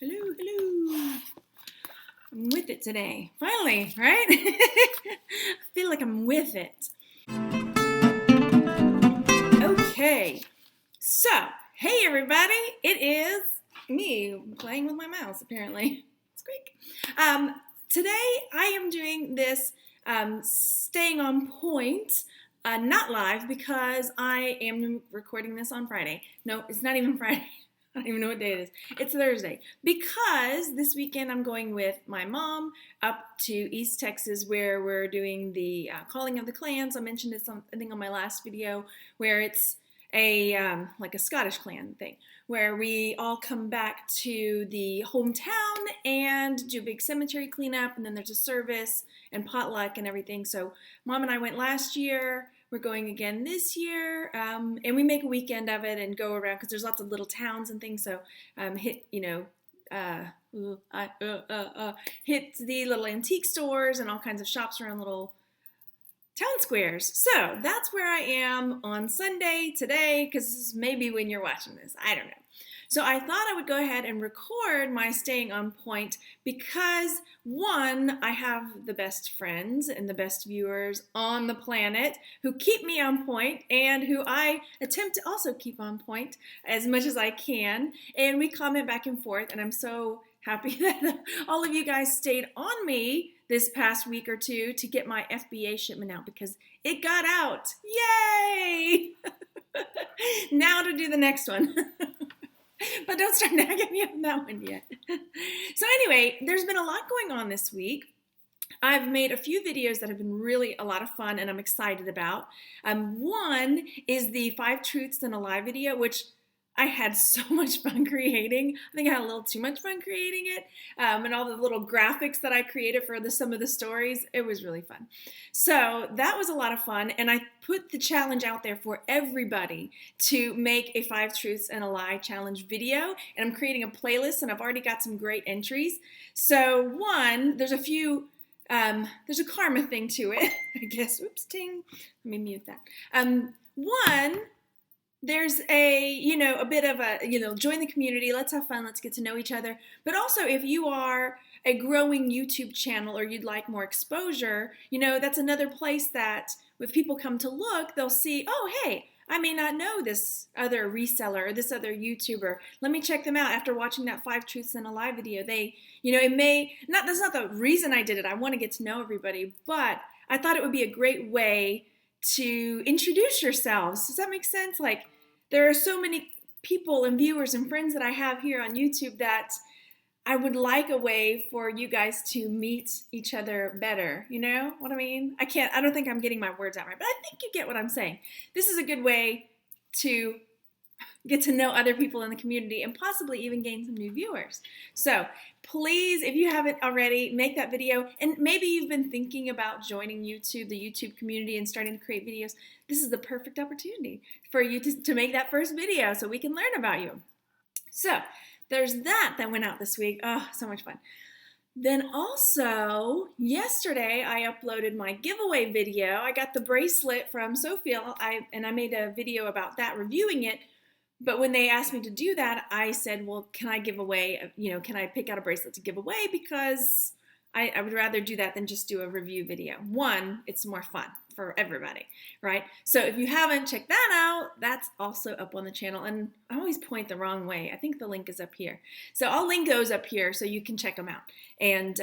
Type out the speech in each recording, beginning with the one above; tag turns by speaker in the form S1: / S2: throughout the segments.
S1: Hello, hello. I'm with it today. Finally, right? I feel like I'm with it. Okay, so, hey everybody. It is me playing with my mouse, apparently. Squeak. Today I am doing this staying on point, not live, because I am recording this on Friday. No, it's not even Friday. I don't even know what day it is. It's Thursday. Because this weekend I'm going with my mom up to East Texas where we're doing the calling of the clans. I mentioned this I think on my last video, where it's like a Scottish clan thing, where we all come back to the hometown and do a big cemetery cleanup, and then there's a service and potluck and everything. So Mom and I went last year. We're going again this year, and we make a weekend of it and go around because there's lots of little towns and things. So hit the little antique stores and all kinds of shops around little town squares. So that's where I am on Sunday today, because this is maybe when you're watching this. I don't know. So I thought I would go ahead and record my staying on point because, one, I have the best friends and the best viewers on the planet who keep me on point and who I attempt to also keep on point as much as I can. And we comment back and forth, and I'm so happy that all of you guys stayed on me this past week or two to get my FBA shipment out, because it got out. Yay! Now to do the next one. But don't start nagging me on that one yet. So anyway, there's been a lot going on this week. I've made a few videos that have been really a lot of fun and I'm excited about. One is the 5 Truths and a Lie video, which I had so much fun creating. I think I had a little too much fun creating it, and all the little graphics that I created for some of the stories. It was really fun. So that was a lot of fun, and I put the challenge out there for everybody to make a 5 Truths and a Lie challenge video, and I'm creating a playlist, and I've already got some great entries. So one, there's a karma thing to it, I guess. Oops, ting. Let me mute that. One, there's a bit of a, join the community, let's have fun, let's get to know each other. But also, if you are a growing YouTube channel or you'd like more exposure, that's another place that if people come to look, they'll see, oh, hey, I may not know this other reseller or this other YouTuber. Let me check them out after watching that 5 Truths and a Lie video. That's not the reason I did it. I want to get to know everybody, but I thought it would be a great way to introduce yourselves. Does that make sense? Like, there are so many people and viewers and friends that I have here on YouTube that I would like a way for you guys to meet each other better. You know what I mean? I don't think I'm getting my words out right, but I think you get what I'm saying. This is a good way to get to know other people in the community and possibly even gain some new viewers. So please, if you haven't already, make that video. And maybe you've been thinking about joining YouTube, the YouTube community, and starting to create videos. This is the perfect opportunity for you to make that first video so we can learn about you. So there's that went out this week. Oh, so much fun. Then also, yesterday I uploaded my giveaway video. I got the bracelet from Sophia, and I made a video about that, reviewing it. But when they asked me to do that, I said, well, can I give away, can I pick out a bracelet to give away? Because I would rather do that than just do a review video. One, it's more fun for everybody, right? So if you haven't checked that out, that's also up on the channel. And I always point the wrong way. I think the link is up here. So I'll link those up here so you can check them out and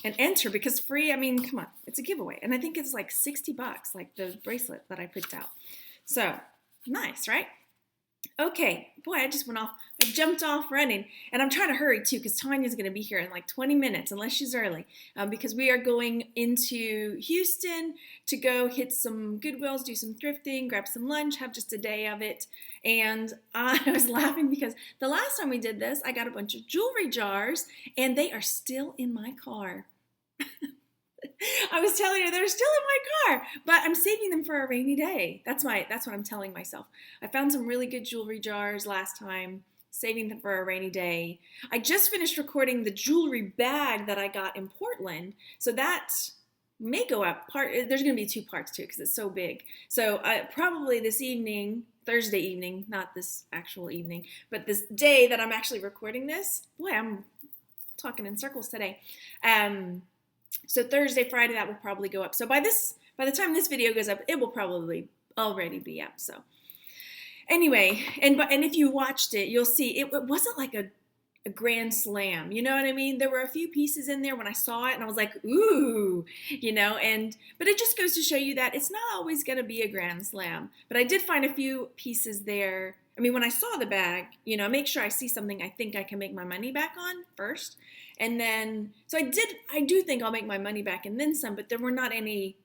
S1: enter, because free, come on, it's a giveaway. And I think it's like $60, like the bracelet that I picked out. So nice, right? Okay, boy, I jumped off running, and I'm trying to hurry too, because Tanya's going to be here in like 20 minutes, unless she's early, because we are going into Houston to go hit some Goodwills, do some thrifting, grab some lunch, have just a day of it. And I was laughing because the last time we did this, I got a bunch of jewelry jars, and they are still in my car. I was telling her they're still in my car, but I'm saving them for a rainy day. That's what I'm telling myself. I found some really good jewelry jars last time, saving them for a rainy day. I just finished recording the jewelry bag that I got in Portland, so that may go up. There's going to be 2 parts to it because it's so big. So probably this evening, Thursday evening, not this actual evening, but this day that I'm actually recording this. Boy, I'm talking in circles today. So Thursday, Friday, that will probably go up. So by the time this video goes up, it will probably already be up. So anyway, and if you watched it, you'll see it wasn't like a grand slam, you know what I mean? There were a few pieces in there when I saw it and I was like, ooh, you know, but it just goes to show you that it's not always going to be a grand slam. But I did find a few pieces there. I mean, when I saw the bag, you know, make sure I see something I think I can make my money back on first. And then, so I do think I'll make my money back and then some, but there were not any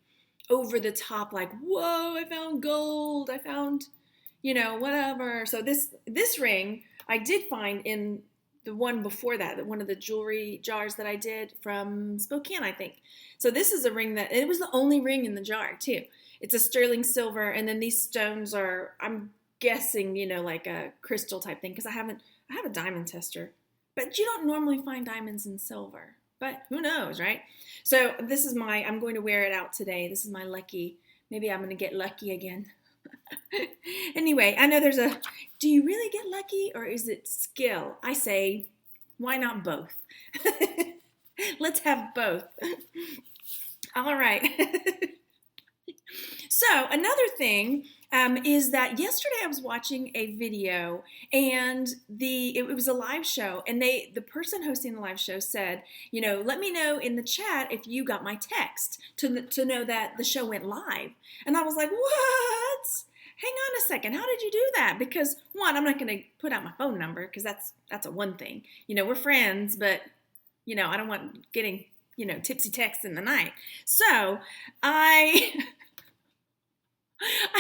S1: over the top, like, whoa, I found gold. I found, you know, whatever. So this ring I did find in the one before that, one of the jewelry jars that I did from Spokane, I think. So this is a ring it was the only ring in the jar too. It's a sterling silver, and then these stones are, I'm guessing, you know, like a crystal type thing, because I have a diamond tester, but you don't normally find diamonds in silver, but who knows, right? So this is I'm going to wear it out today. This is my lucky, maybe I'm going to get lucky again. Anyway, I know do you really get lucky or is it skill? I say, why not both? Let's have both. All right. So another thing is that yesterday I was watching a video and it was a live show, and the person hosting the live show said, you know, let me know in the chat if you got my text to know that the show went live. And I was like, what? Hang on a second. How did you do that? Because one, I'm not going to put out my phone number because that's a one thing. You know, we're friends, but you know, I don't want getting, you know, tipsy texts in the night. So I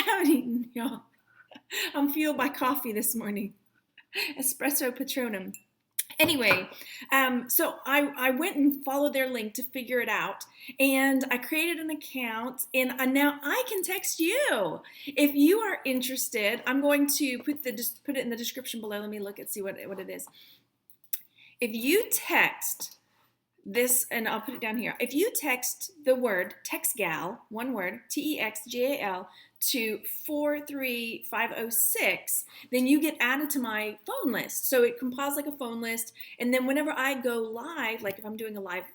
S1: haven't eaten, y'all. I'm fueled by coffee this morning. Espresso Patronum. Anyway, so I went and followed their link to figure it out, and I created an account, and now I can text you. If you are interested, I'm going to put it in the description below. Let me look and see what it is. If you text this, and I'll put it down here. If you text the word TextGal, one word, TEXGAL, to 43506, then you get added to my phone list. So it compiles like a phone list, and then whenever I go live, like if I'm doing a live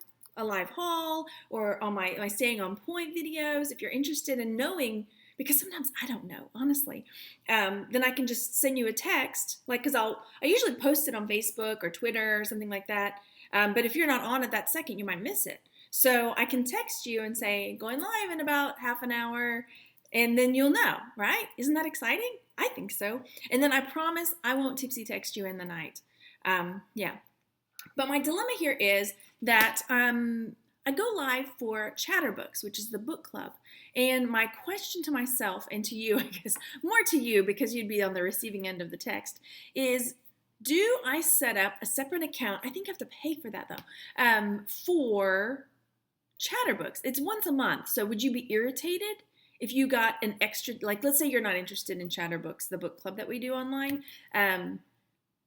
S1: haul or on my staying on point videos, if you're interested in knowing, because sometimes I don't know, honestly, then I can just send you a text, like, because I usually post it on Facebook or Twitter or something like that. But if you're not on at that second, you might miss it. So I can text you and say, going live in about half an hour, and then you'll know, right? Isn't that exciting? I think so. And then I promise I won't tipsy text you in the night. Yeah. But my dilemma here is that I go live for Chatterbooks, which is the book club. And my question to myself and to you, I guess, more to you because you'd be on the receiving end of the text, is do I set up a separate account? I think I have to pay for that though, for Chatterbooks. It's once a month. So would you be irritated if you got an extra, like let's say you're not interested in Chatterbooks, the book club that we do online,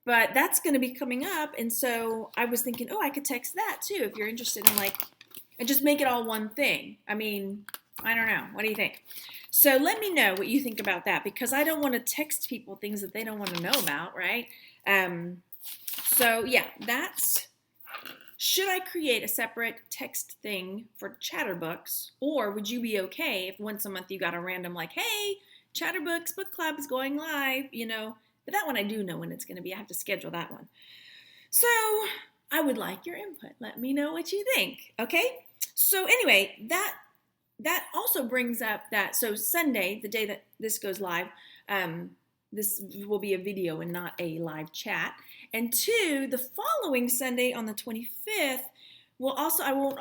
S1: but that's going to be coming up. And so I was thinking, oh, I could text that too if you're interested in and just make it all one thing. I mean, I don't know. What do you think? So let me know what you think about that, because I don't want to text people things that they don't want to know about, right? So yeah, should I create a separate text thing for Chatterbooks, or would you be okay if once a month you got a random like, hey, Chatterbooks book club is going live, you know? But that one I do know when it's going to be. I have to schedule that one. So I would like your input. Let me know what you think, okay? So anyway, that also brings up so Sunday, the day that this goes live, this will be a video and not a live chat. And two, the following Sunday on the 25th, I will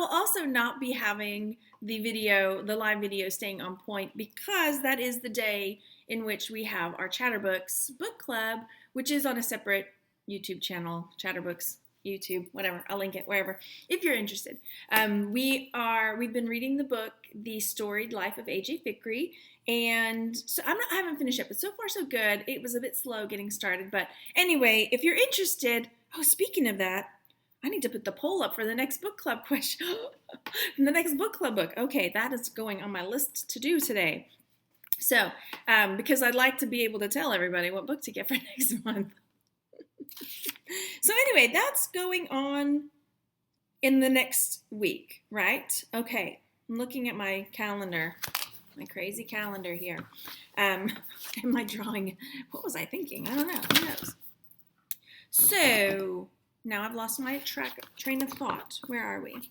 S1: also not be having the live video staying on point, because that is the day in which we have our Chatterbooks book club, which is on a separate YouTube channel, Chatterbooks YouTube, whatever. I'll link it wherever if you're interested. We've been reading the book, The Storied Life of A.J. Fikry, and so I haven't finished it, but so far so good. It was a bit slow getting started, but anyway, if you're interested, speaking of that, I need to put the poll up for the next book club question. The next book club book. Okay, that is going on my list to do today. So, because I'd like to be able to tell everybody what book to get for next month. So anyway, that's going on in the next week, right? Okay, I'm looking at my calendar, my crazy calendar here. Am I drawing? What was I thinking? I don't know. Who knows? So now I've lost my train of thought. Where are we?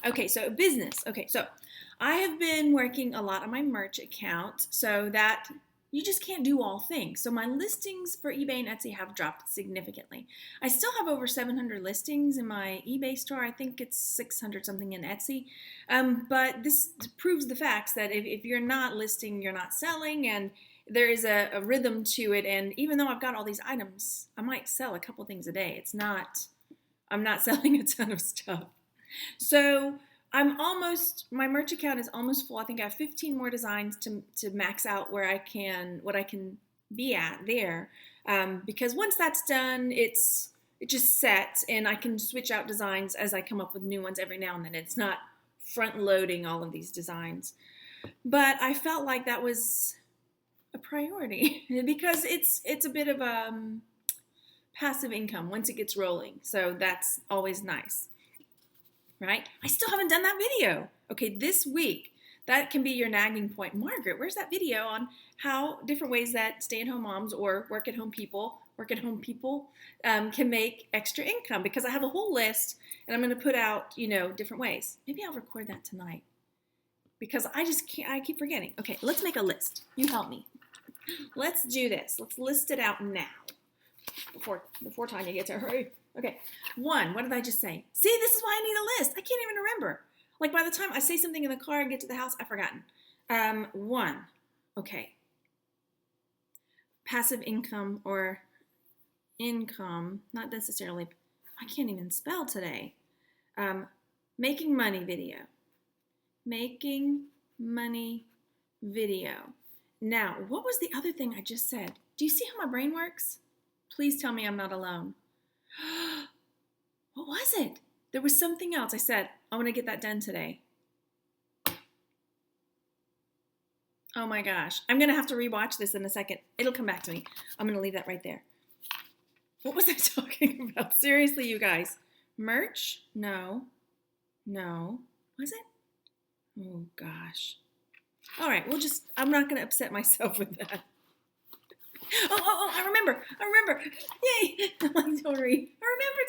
S1: Okay, so business. Okay, so I have been working a lot on my merch account so that you just can't do all things. So my listings for eBay and Etsy have dropped significantly. I still have over 700 listings in my eBay store. I think it's 600 something in Etsy. But this proves the facts that if you're not listing, you're not selling, and there is a rhythm to it. And even though I've got all these items, I might sell a couple things a day. I'm not selling a ton of stuff. So my merch account is almost full. I think I have 15 more designs to max out what I can be at there. Because once that's done, it just sets, and I can switch out designs as I come up with new ones every now and then. It's not front loading all of these designs. But I felt like that was a priority because it's a bit of passive income once it gets rolling. So that's always nice. Right? I still haven't done that video. Okay, this week, that can be your nagging point. Margaret, where's that video on how different ways that stay-at-home moms or work-at-home people can make extra income? Because I have a whole list, and I'm going to put out, different ways. Maybe I'll record that tonight because I keep forgetting. Okay, let's make a list. You help me. Let's do this. Let's list it out now before Tanya gets her. Hurry. Okay, 1, what did I just say? See, this is why I need a list. I can't even remember. Like by the time I say something in the car and get to the house, I've forgotten. 1, okay. Passive income or income, not necessarily, I can't even spell today. Making money video. Making money video. Now, what was the other thing I just said? Do you see how my brain works? Please tell me I'm not alone. What was it? There was something else. I said, I want to get that done today. Oh my gosh. I'm going to have to rewatch this in a second. It'll come back to me. I'm going to leave that right there. What was I talking about? Seriously, you guys. Merch? No. Was it? Oh gosh. All right. I'm not going to upset myself with that. Oh, I remember. Yay. Totally. I remembered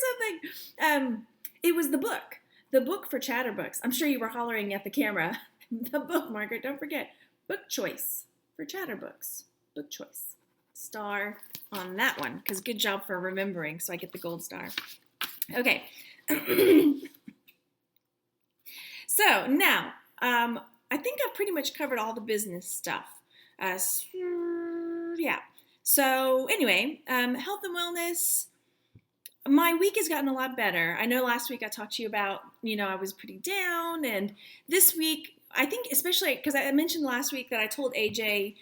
S1: something. It was the book for Chatterbooks. I'm sure you were hollering at the camera. The book, Margaret, don't forget. Book choice for Chatterbooks. Book choice. Star on that one, because good job for remembering, so I get the gold star. Okay. So now, I think I've pretty much covered all the business stuff. Yeah. So anyway, health and wellness. My week has gotten a lot better. I know last week I talked to you about, I was pretty down. And this week, I think especially because I mentioned last week that I told AJ,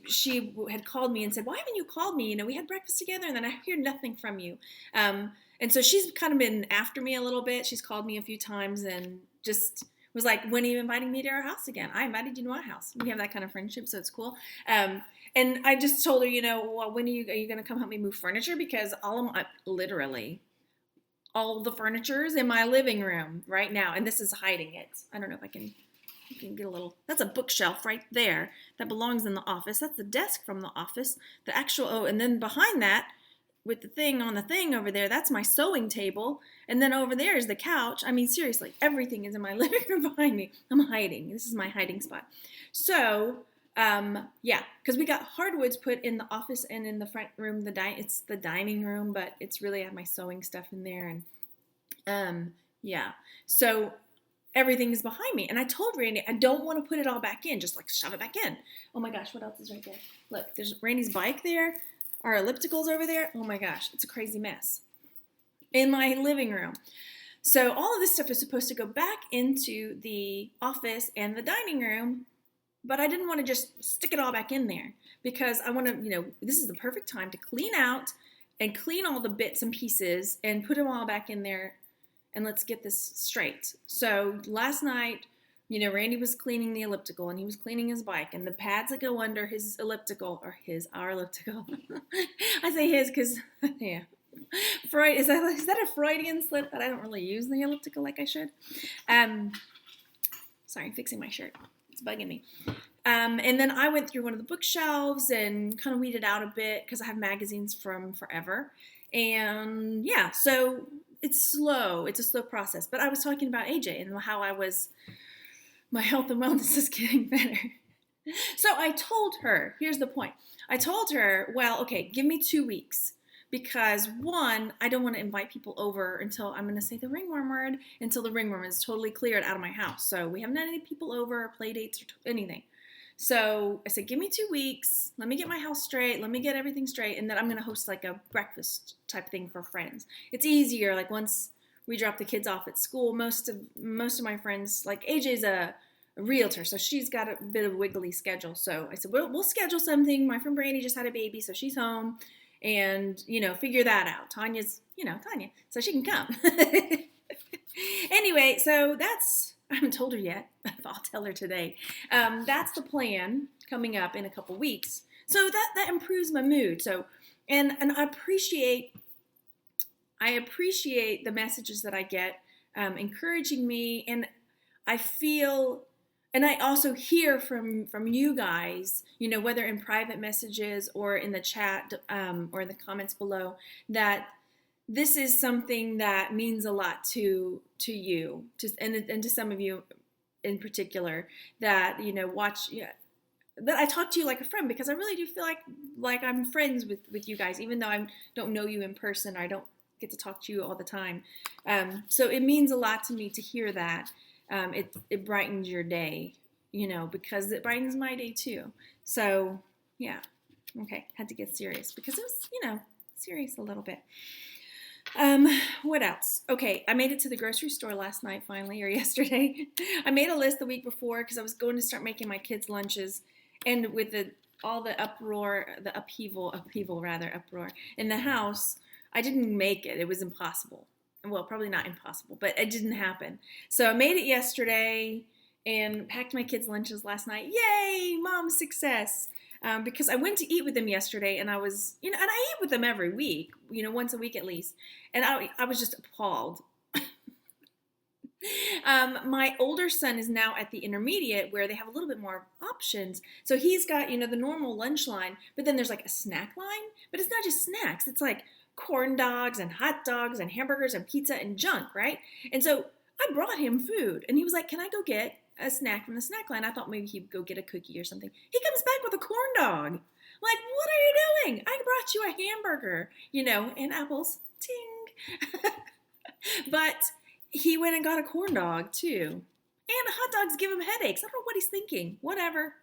S1: she had called me and said, why haven't you called me? We had breakfast together and then I hear nothing from you. And so she's kind of been after me a little bit. She's called me a few times and just was like, when are you inviting me to our house again? I invited you to our house. We have that kind of friendship, so it's cool. And I just told her, well, when are you going to come help me move furniture? Because literally all the furniture is in my living room right now, and this is hiding it. I don't know if I can get a little. That's a bookshelf right there that belongs in the office. That's the desk from the office. The actual and then behind that, with the thing on the thing over there, that's my sewing table. And then over there is the couch. I mean, seriously, everything is in my living room behind me. I'm hiding. This is my hiding spot. So, yeah, because we got hardwoods put in the office and in the front room. It's the dining room, but it's really I have my sewing stuff in there. And, yeah. So everything is behind me. And I told Randy, I don't want to put it all back in. Just like shove it back in. Oh my gosh, what else is right there? Look, there's Randy's bike there. Our ellipticals over there. Oh my gosh, it's a crazy mess in my living room. So all of this stuff is supposed to go back into the office and the dining room, but I didn't want to just stick it all back in there because I want to, this is the perfect time to clean out and clean all the bits and pieces and put them all back in there, and let's get this straight. So last night, Randy was cleaning the elliptical, and he was cleaning his bike, and the pads that go under his elliptical are our elliptical. I say his because, yeah. Freud, is that a Freudian slip that I don't really use the elliptical like I should? Sorry, I'm fixing my shirt. It's bugging me. And then I went through one of the bookshelves and kind of weeded out a bit because I have magazines from forever. And yeah, so it's slow. It's a slow process. But I was talking about AJ and how my health and wellness is getting better. So I told her, here's the point. I told her, well, okay, give me 2 weeks. Because one, I don't want to invite people over until I'm going to say the ringworm word, until the ringworm is totally cleared out of my house. So we haven't had any people over, play dates, or anything. So I said, give me 2 weeks. Let me get my house straight. Let me get everything straight. And then I'm going to host like a breakfast type thing for friends. It's easier. Like once we drop the kids off at school, most of my friends, like AJ's a realtor, so she's got a bit of a wiggly schedule. So I said, we'll schedule something. My friend Brandy just had a baby, so she's home. And, figure that out. Tanya's, Tanya, so she can come. Anyway, so I haven't told her yet, but I'll tell her today. That's the plan coming up in a couple weeks. So that improves my mood. So, and I appreciate the messages that I get, encouraging me, and I feel, and I also hear from you guys, whether in private messages or in the chat or in the comments below, that this is something that means a lot to you, and to some of you in particular, that that I talk to you like a friend, because I really do feel like I'm friends with you guys, even though I don't know you in person, or I don't get to talk to you all the time. So it means a lot to me to hear that. It brightens your day, because it brightens my day too. So yeah, okay, had to get serious because it was, serious a little bit. What else? Okay, I made it to the grocery store last night finally, or yesterday. I made a list the week before because I was going to start making my kids' lunches, and with all the uproar in the house, I didn't make it. It was impossible. Well, probably not impossible, but it didn't happen. So I made it yesterday and packed my kids' lunches last night. Yay, mom success. Because I went to eat with them yesterday, and I was, and I eat with them every week, once a week at least. And I was just appalled. My older son is now at the intermediate, where they have a little bit more options. So he's got, the normal lunch line, but then there's like a snack line. But it's not just snacks. It's like corn dogs and hot dogs and hamburgers and pizza and junk, right? And so I brought him food, and he was like, can I go get a snack from the snack line? I thought maybe he'd go get a cookie or something. He comes back with a corn dog. Like, what are you doing? I brought you a hamburger, and apples. Ting. But he went and got a corn dog too. And hot dogs give him headaches. I don't know what he's thinking. Whatever.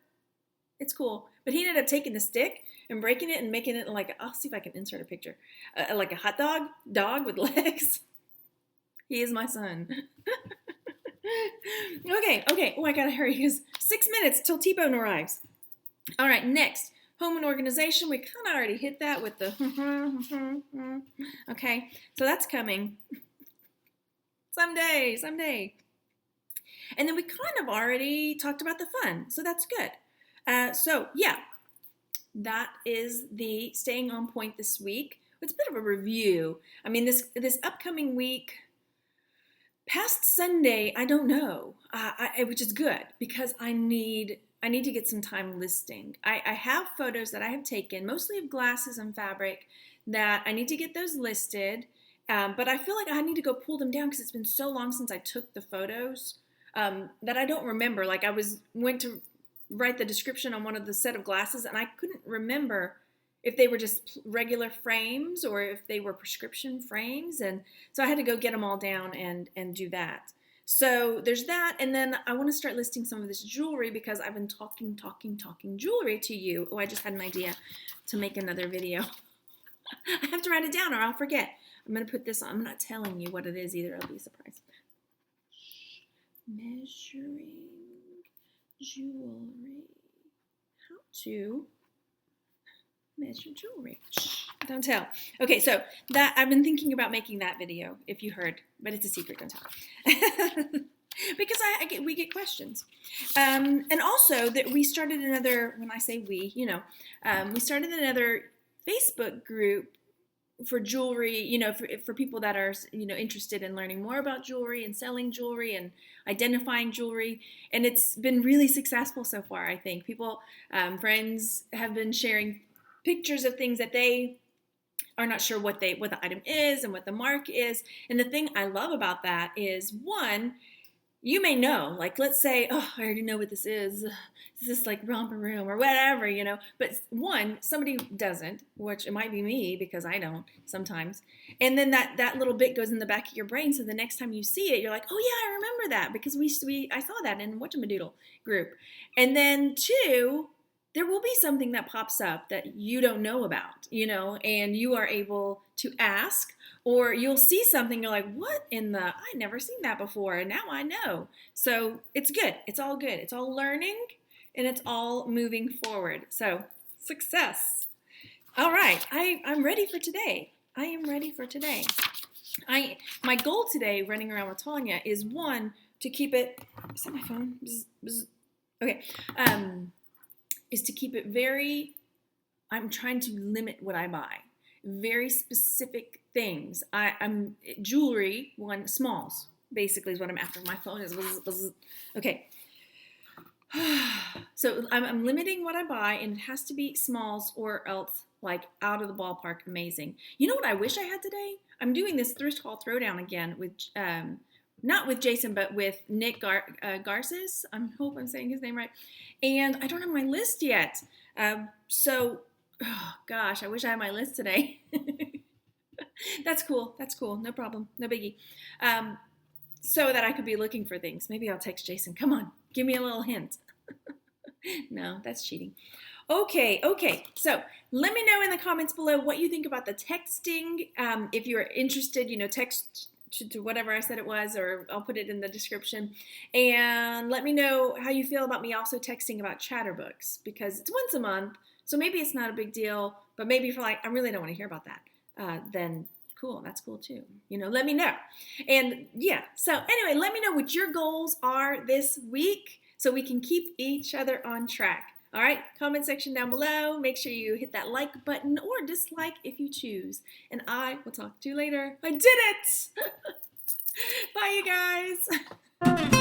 S1: It's cool. But he ended up taking the stick and breaking it and making it like, I'll see if I can insert a picture, like a hot dog with legs. He is my son. Okay. Oh, I gotta hurry because 6 minutes till T-Bone arrives. All right, next, home and organization. We kind of already hit that with the okay, so that's coming someday. And then we kind of already talked about the fun, so that's good. So yeah, that is the staying on point this week. It's a bit of a review. I mean, this upcoming week, past Sunday, I don't know, which is good because I need to get some time listing. I have photos that I have taken, mostly of glasses and fabric, that I need to get those listed. But I feel like I need to go pull them down because it's been so long since I took the photos that I don't remember. Like went to write the description on one of the set of glasses, and I couldn't remember if they were just regular frames or if they were prescription frames. And so I had to go get them all down and do that. So there's that. And then I want to start listing some of this jewelry because I've been talking jewelry to you. Oh, I just had an idea to make another video. I have to write it down or I'll forget. I'm going to put this on. I'm not telling you what it is either. It'll be a surprise. Measuring jewelry. How to measure jewelry. Shh, don't tell. Okay, so that I've been thinking about making that video, if you heard, but it's a secret, don't tell. Because we get questions. And also that we started another, when I say we, we started another Facebook group for jewelry, for people that are, interested in learning more about jewelry and selling jewelry and identifying jewelry. And it's been really successful so far, I think. People, friends have been sharing pictures of things that they are not sure what the item is and what the mark is. And the thing I love about that is, one, you may know, like, let's say, oh, I already know what this is. Is this like romper room or whatever, But one, somebody doesn't, which it might be me because I don't sometimes. And then that little bit goes in the back of your brain. So the next time you see it, you're like, oh yeah, I remember that because I saw that in Whatchamadoodle group. And then two, there will be something that pops up that you don't know about, and you are able to ask, or you'll see something, you're like, I never seen that before, and now I know. So it's good. It's all good. It's all learning, and it's all moving forward. So success. All right. I'm ready for today. I am ready for today. My goal today, running around with Tanya, is one, to keep it, is that my phone? Bzz, bzz. Okay. Is to keep it I'm trying to limit what I buy. Very specific things. I'm jewelry, smalls, basically is what I'm after. My phone is, okay. So I'm limiting what I buy, and it has to be smalls or else like out of the ballpark amazing. You know what I wish I had today? I'm doing this thrift haul throwdown again with, not with Jason, but with Nick Garces. I hope I'm saying his name right. And I don't have my list yet. Gosh, I wish I had my list today. That's cool. No problem. No biggie. So that I could be looking for things. Maybe I'll text Jason. Come on, give me a little hint. No, that's cheating. Okay. So let me know in the comments below what you think about the texting. If you're interested, text to whatever I said it was, or I'll put it in the description. And let me know how you feel about me also texting about Chatterbooks, because it's once a month, so maybe it's not a big deal, but maybe if you're like, I really don't want to hear about that, then cool, that's cool too. Let me know. And yeah, so anyway, let me know what your goals are this week so we can keep each other on track. All right, comment section down below. Make sure you hit that like button or dislike if you choose. And I will talk to you later. I did it! Bye, you guys.